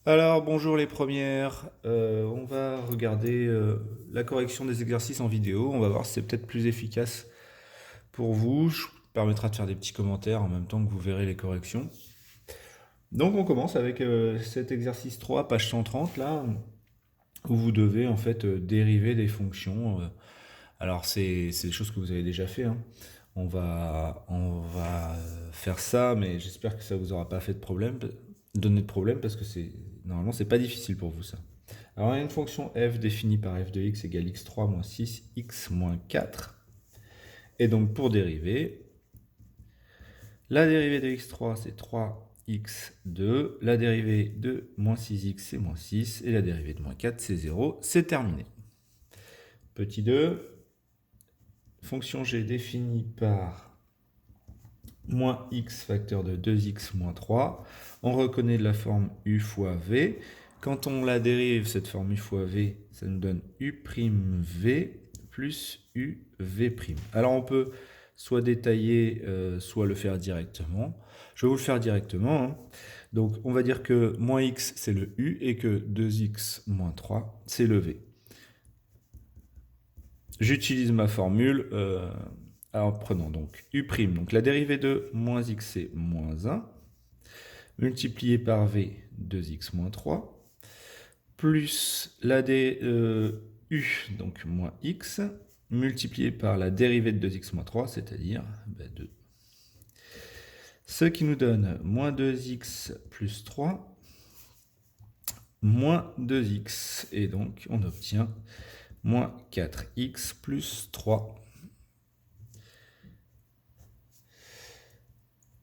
Alors, bonjour les premières. On va regarder la correction des exercices en vidéo. On va voir si c'est peut-être plus efficace pour vous. Je vous permettra de faire des petits commentaires en même temps que vous verrez les corrections. Donc, on commence avec cet exercice 3, page 130, là, où vous devez en fait dériver des fonctions. Alors, c'est des choses que vous avez déjà fait, hein. On va faire ça, mais j'espère que ça vous aura pas fait de problème, donné de problème, parce que normalement, c'est pas difficile pour vous ça. Alors, on a une fonction f définie par f de x égale x3 moins 6, x moins 4. Et donc, pour dériver, la dérivée de x3, c'est 3x2. La dérivée de moins 6x, c'est moins 6. Et la dérivée de moins 4, c'est 0. C'est terminé. Petit 2, fonction g définie par moins x facteur de 2x moins 3. On reconnaît la forme u fois v. Quand on la dérive, cette forme u fois v, ça nous donne u'v plus uv'. Alors on peut soit détailler, soit le faire directement. Je vais vous le faire directement, hein. Donc on va dire que moins x c'est le u et que 2x moins 3 c'est le v. J'utilise ma formule. Alors prenons donc u', donc la dérivée de moins x c'est moins 1, multiplié par v, 2x moins 3, plus la u, donc moins x, multiplié par la dérivée de 2x moins 3, c'est-à-dire 2. Ce qui nous donne moins 2x plus 3, moins 2x. Et donc, on obtient moins 4x plus 3.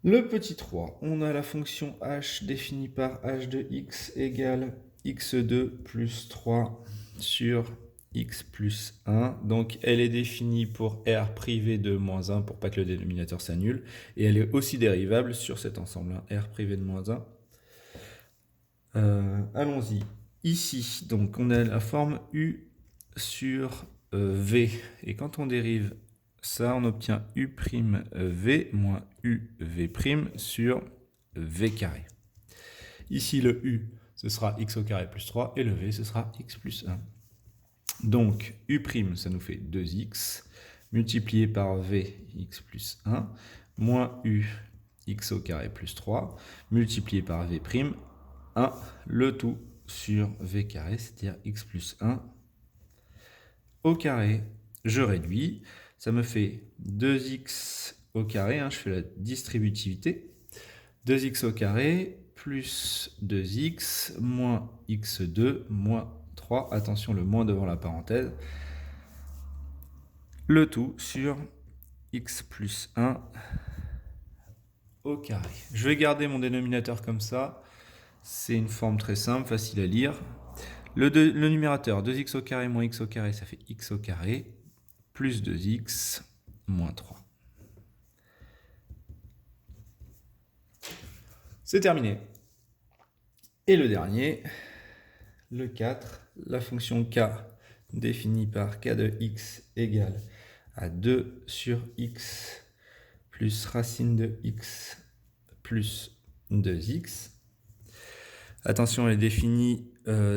Le petit 3, on a la fonction h définie par h de x égale x2 plus 3 sur x plus 1. Donc elle est définie pour r privé de moins 1 pour pas que le dénominateur s'annule. Et elle est aussi dérivable sur cet ensemble, hein, r privé de moins 1. Allons-y. Ici, donc on a la forme u sur v. Et quand on dérive ça, on obtient u'v moins uv' sur v carré. Ici, le u, ce sera x au carré plus 3, et le v, ce sera x plus 1. Donc, u', ça nous fait 2x, multiplié par v, x plus 1, moins u, x au carré plus 3, multiplié par v', 1, le tout sur v carré, c'est-à-dire x plus 1 au carré. Je réduis, ça me fait 2x au carré, hein, je fais la distributivité, 2x au carré plus 2x moins x2 moins 3, attention le moins devant la parenthèse, le tout sur x plus 1 au carré. Je vais garder mon dénominateur comme ça, c'est une forme très simple, facile à lire. Le numérateur, 2x au carré moins x au carré, ça fait x au carré, plus 2x moins 3. C'est terminé. Et le dernier, le 4, la fonction k définie par k de x égale à 2 sur x plus racine de x plus 2x. Attention, elle est définie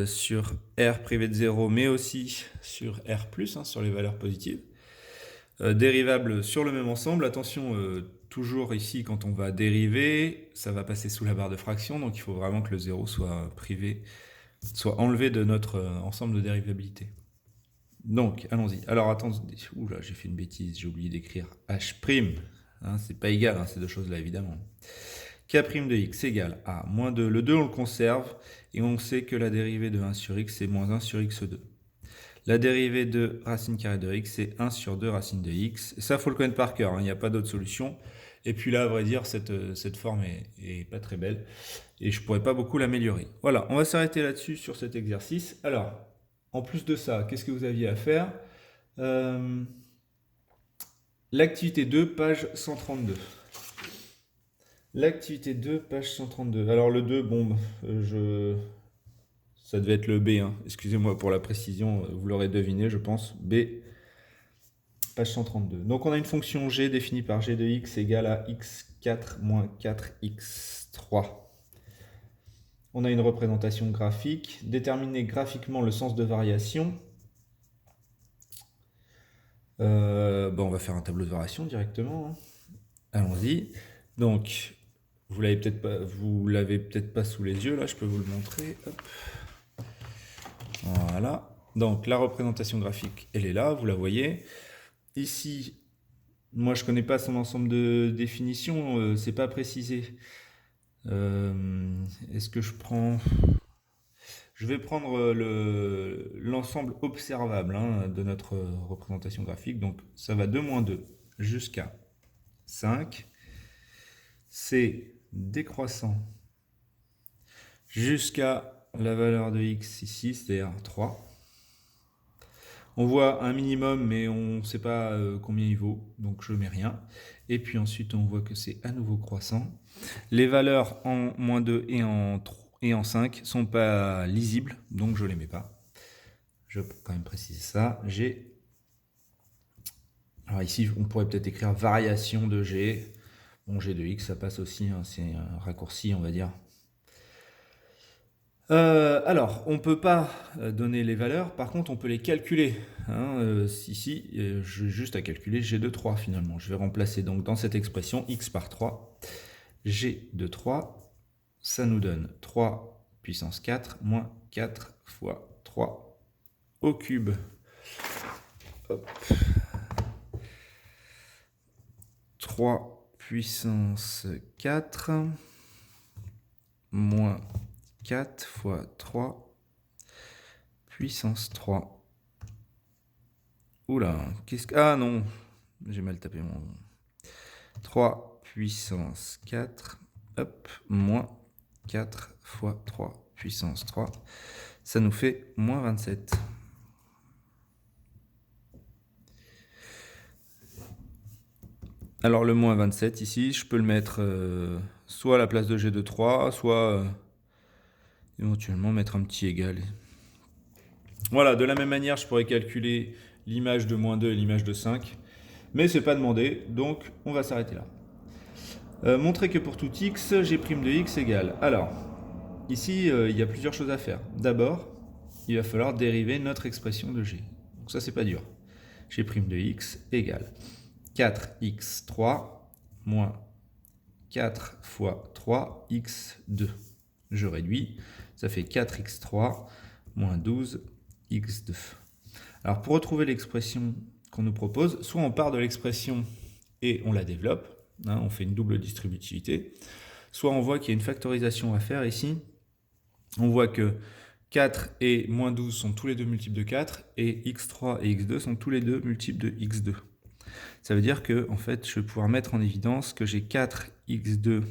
sur r privé de 0, mais aussi sur r+, hein, sur les valeurs positives. Dérivable sur le même ensemble. Attention, toujours ici, quand on va dériver, ça va passer sous la barre de fraction, donc il faut vraiment que le 0 soit enlevé de notre ensemble de dérivabilité. Donc, allons-y. Alors, attendez. Oula, j'ai fait une bêtise, j'ai oublié d'écrire h'. Hein, c'est pas égal, hein, ces deux choses-là, évidemment. K' de x égale à moins 2. Le 2, on le conserve, et on sait que la dérivée de 1 sur x, c'est moins 1 sur x2. La dérivée de racine carrée de x, c'est 1 sur 2 racine de x. Ça, il faut le connaître par cœur, hein, il n'y a pas d'autre solution. Et puis là, à vrai dire, cette forme est pas très belle, et je ne pourrais pas beaucoup l'améliorer. Voilà, on va s'arrêter là-dessus sur cet exercice. Alors, en plus de ça, qu'est-ce que vous aviez à faire? L'activité 2, page 132. L'activité 2, page 132. Alors le 2, bon, ça devait être le B, hein. Excusez-moi pour la précision, vous l'aurez deviné, je pense. B, page 132. Donc on a une fonction g définie par g de x égale à x4 moins 4x3. On a une représentation graphique. Déterminer graphiquement le sens de variation. On va faire un tableau de variation directement, hein. Allons-y. Donc, vous l'avez peut-être pas sous les yeux, là, je peux vous le montrer. Hop. Voilà. Donc, la représentation graphique, elle est là, vous la voyez. Ici, moi, je connais pas son ensemble de définitions, c'est pas précisé. Est-ce que je prends... Je vais prendre l'ensemble observable, hein, de notre représentation graphique. Donc, ça va de -2 jusqu'à 5. C'est décroissant jusqu'à la valeur de x ici, c'est-à-dire 3. On voit un minimum, mais on ne sait pas combien il vaut, donc je ne mets rien. Et puis ensuite, on voit que c'est à nouveau croissant. Les valeurs en -2 et en 5 ne sont pas lisibles, donc je ne les mets pas. Je peux quand même préciser ça. Alors ici, on pourrait peut-être écrire variation de g. Bon, g de x, ça passe aussi, hein, c'est un raccourci, on va dire. Alors, on ne peut pas donner les valeurs, par contre on peut les calculer, hein. Ici, j'ai juste à calculer g de 3 finalement. Je vais remplacer donc dans cette expression x par 3. G de 3, ça nous donne 3 puissance 4 moins 4 fois 3 au cube. Hop. 3 puissance 4 moins 4 fois 3 puissance 3. Oula, qu'est-ce que... Ah non, j'ai mal tapé mon... 3 puissance 4, hop, moins 4 fois 3 puissance 3. Ça nous fait moins 27. Alors le moins 27 ici, je peux le mettre soit à la place de g de 3, soit éventuellement mettre un petit égal. Voilà, de la même manière, je pourrais calculer l'image de -2 et l'image de 5, mais c'est pas demandé, donc on va s'arrêter là. Montrer que pour tout x, g' de x égale. Alors, ici, il y a plusieurs choses à faire. D'abord, il va falloir dériver notre expression de g. Donc ça, c'est pas dur. G' de x égale 4x3 moins 4 fois 3x2. Je réduis, ça fait 4x3 moins 12x2. Alors pour retrouver l'expression qu'on nous propose, soit on part de l'expression et on la développe, hein, on fait une double distributivité, soit on voit qu'il y a une factorisation à faire ici. On voit que 4 et moins 12 sont tous les deux multiples de 4, et x3 et x2 sont tous les deux multiples de x2. Ça veut dire que en fait, je vais pouvoir mettre en évidence que j'ai 4x2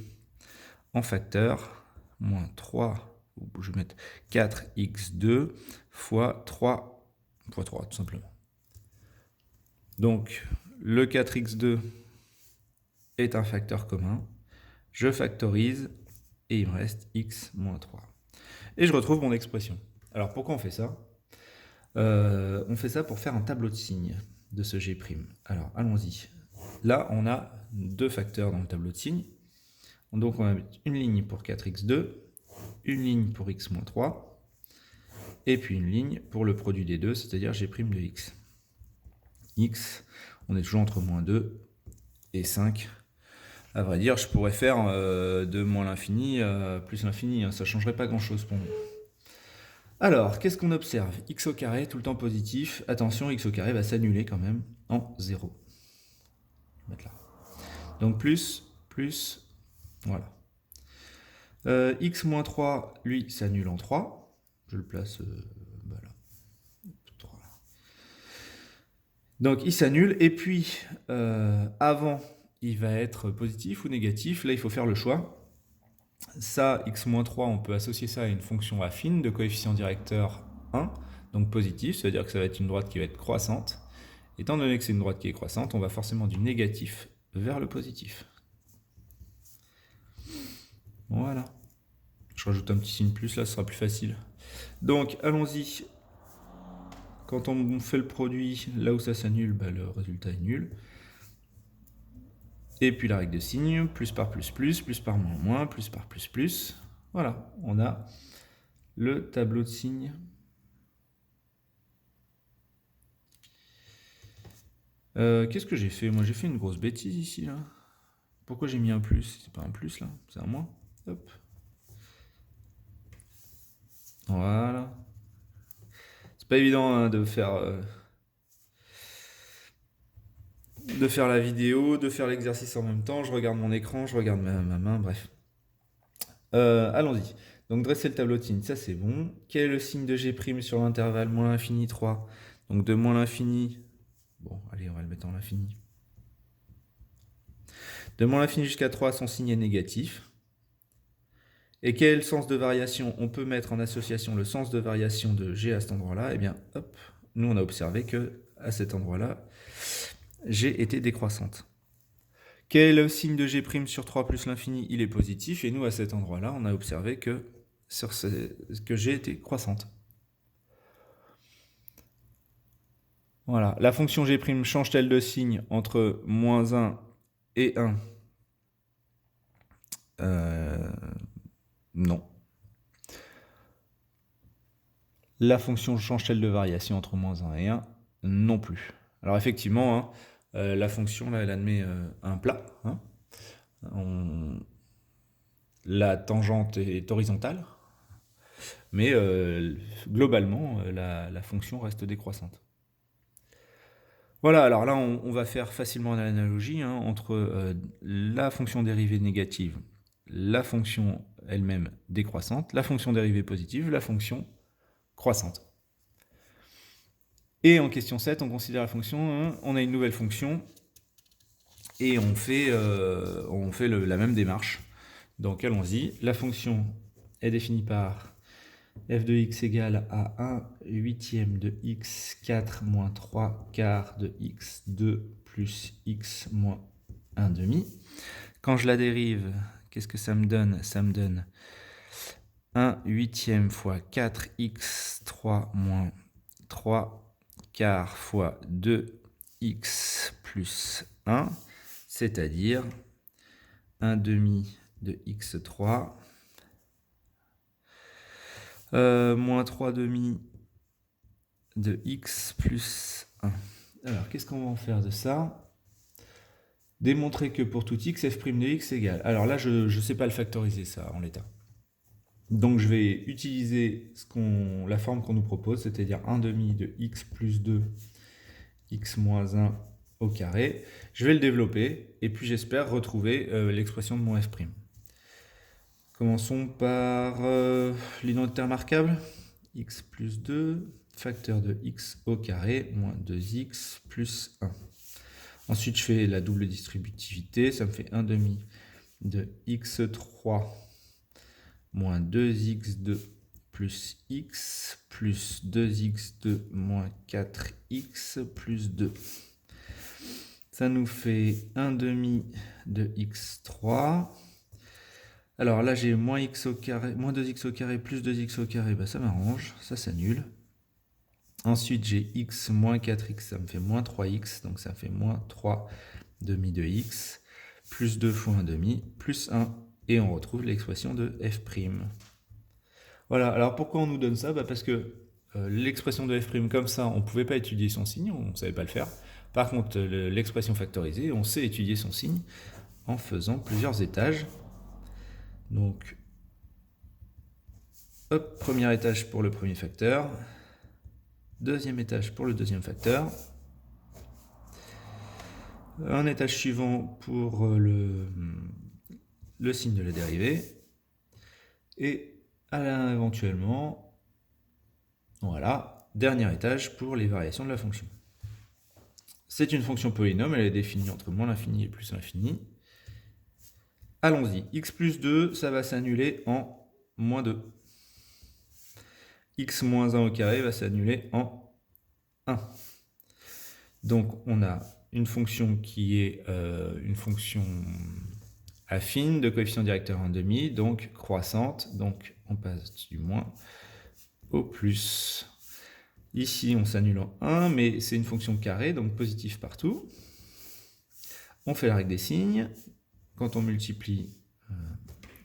en facteur, moins 3, je vais mettre 4x2 fois 3 fois 3, tout simplement. Donc, le 4x2 est un facteur commun. Je factorise et il me reste x moins 3. Et je retrouve mon expression. Alors, pourquoi on fait ça? On fait ça pour faire un tableau de signes de ce G'. Alors, allons-y. Là, on a deux facteurs dans le tableau de signes. Donc, on va mettre une ligne pour 4x2, une ligne pour x moins 3, et puis une ligne pour le produit des deux, c'est-à-dire G' de x. X, on est toujours entre -2 et 5. À vrai dire, je pourrais faire de moins l'infini plus l'infini, hein, ça ne changerait pas grand-chose pour nous. Alors, qu'est-ce qu'on observe? X au carré, tout le temps positif. Attention, x au carré va s'annuler quand même en 0. Je vais mettre là. Donc plus, voilà. X moins 3, lui, s'annule en 3. Je le place là. 3. Donc il s'annule, et puis avant, il va être positif ou négatif. Là, il faut faire le choix. Ça, x-3, on peut associer ça à une fonction affine de coefficient directeur 1, donc positif, ça veut dire que ça va être une droite qui va être croissante. Étant donné que c'est une droite qui est croissante, on va forcément du négatif vers le positif. Voilà. Je rajoute un petit signe plus, là, ce sera plus facile. Donc, allons-y. Quand on fait le produit, là où ça s'annule, le résultat est nul. Et puis la règle de signe, plus par plus, plus par moins, plus par plus. Voilà, on a le tableau de signes. Qu'est-ce que j'ai fait? Moi, j'ai fait une grosse bêtise ici, là. Pourquoi j'ai mis un plus? C'est pas un plus, là, c'est un moins. Hop. Voilà. C'est pas évident hein, de faire la vidéo, de faire l'exercice en même temps. Je regarde mon écran, je regarde ma main, bref. Allons-y. Donc dresser le tableau de signes, ça c'est bon. Quel est le signe de G' sur l'intervalle moins l'infini 3? Donc de moins l'infini, bon allez on va le mettre en l'infini. De moins l'infini jusqu'à 3, son signe est négatif. Et quel sens de variation on peut mettre en association le sens de variation de G à cet endroit-là? Eh bien, hop, nous on a observé que à cet endroit-là, G était décroissante. Quel est le signe de G' sur 3 plus l'infini? Il est positif. Et nous, à cet endroit-là, on a observé que G était croissante. Voilà. La fonction G' change-t-elle de signe entre moins 1 et 1? Non. La fonction change-t-elle de variation entre moins 1 et 1? Non plus. Alors effectivement, hein, la fonction, là, elle admet un plat. Hein. La tangente est horizontale. Mais globalement, la fonction reste décroissante. Voilà, alors là, on va faire facilement l'analogie hein, entre la fonction dérivée négative, la fonction elle-même décroissante, la fonction dérivée positive, la fonction croissante. Et en question 7, on considère la fonction, hein, on a une nouvelle fonction, et on fait la même démarche. Donc allons-y, la fonction est définie par f de x égale à 1 huitième de x4 moins 3 quarts de x2 plus x moins 1 demi. Quand je la dérive, qu'est-ce que ça me donne? Ça me donne 1 huitième fois 4x3 moins 3 quarts fois 2x plus 1, c'est-à-dire 1 demi de x3 moins 3 demi de x plus 1. Alors, qu'est-ce qu'on va en faire de ça? Démontrer que pour tout x, f' de x égale. Alors là, je ne sais pas le factoriser, ça, en l'état. Donc, je vais utiliser la forme qu'on nous propose, c'est-à-dire 1 demi de x plus 2, x moins 1 au carré. Je vais le développer, et puis j'espère retrouver l'expression de mon f'. Commençons par l'identité remarquable. X plus 2, facteur de x au carré, moins 2x plus 1. Ensuite, je fais la double distributivité. Ça me fait 1 demi de x3 moins 2x2 plus x plus 2x2 moins 4x plus 2. Ça nous fait 1 demi de x3. Alors là, j'ai moins x au carré, moins 2x au carré plus 2x au carré, bah ça m'arrange, ça s'annule. Ensuite, j'ai x moins 4x, ça me fait moins 3x, donc ça fait moins 3 demi de x, plus 2 fois 1 demi, plus 1, et on retrouve l'expression de f'. Voilà, alors pourquoi on nous donne ça? Bah parce que l'expression de f' comme ça, on ne pouvait pas étudier son signe, on ne savait pas le faire. Par contre, l'expression factorisée, on sait étudier son signe en faisant plusieurs étages. Donc, hop, premier étage pour le premier facteur, deuxième étage pour le deuxième facteur, un étage suivant pour le signe de la dérivée, et éventuellement, voilà, dernier étage pour les variations de la fonction. C'est une fonction polynôme, elle est définie entre moins l'infini et plus l'infini. Allons-y, x plus 2, ça va s'annuler en moins 2. X moins 1 au carré va s'annuler en 1. Donc on a une fonction qui est une fonction affine de coefficient directeur en demi, donc croissante, donc on passe du moins au plus. Ici on s'annule en 1, mais c'est une fonction carrée, donc positif partout. On fait la règle des signes. Quand on multiplie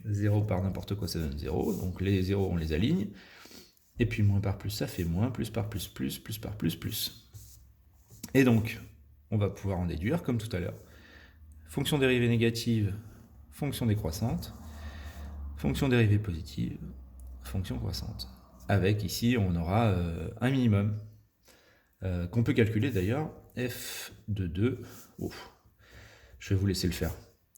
0 par n'importe quoi, ça donne 0. Donc les 0, on les aligne. Et puis moins par plus, ça fait moins. Plus par plus, plus par plus. Et donc, on va pouvoir en déduire, comme tout à l'heure. Fonction dérivée négative, fonction décroissante. Fonction dérivée positive, fonction croissante. Avec ici, on aura un minimum. Qu'on peut calculer d'ailleurs, f de 2. Ouf. Je vais vous laisser le faire.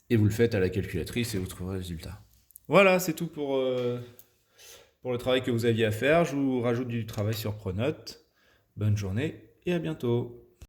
Et vous le faites à la calculatrice et vous trouverez le résultat. Voilà, c'est tout pour le travail que vous aviez à faire. Je vous rajoute du travail sur Pronote. Bonne journée et à bientôt.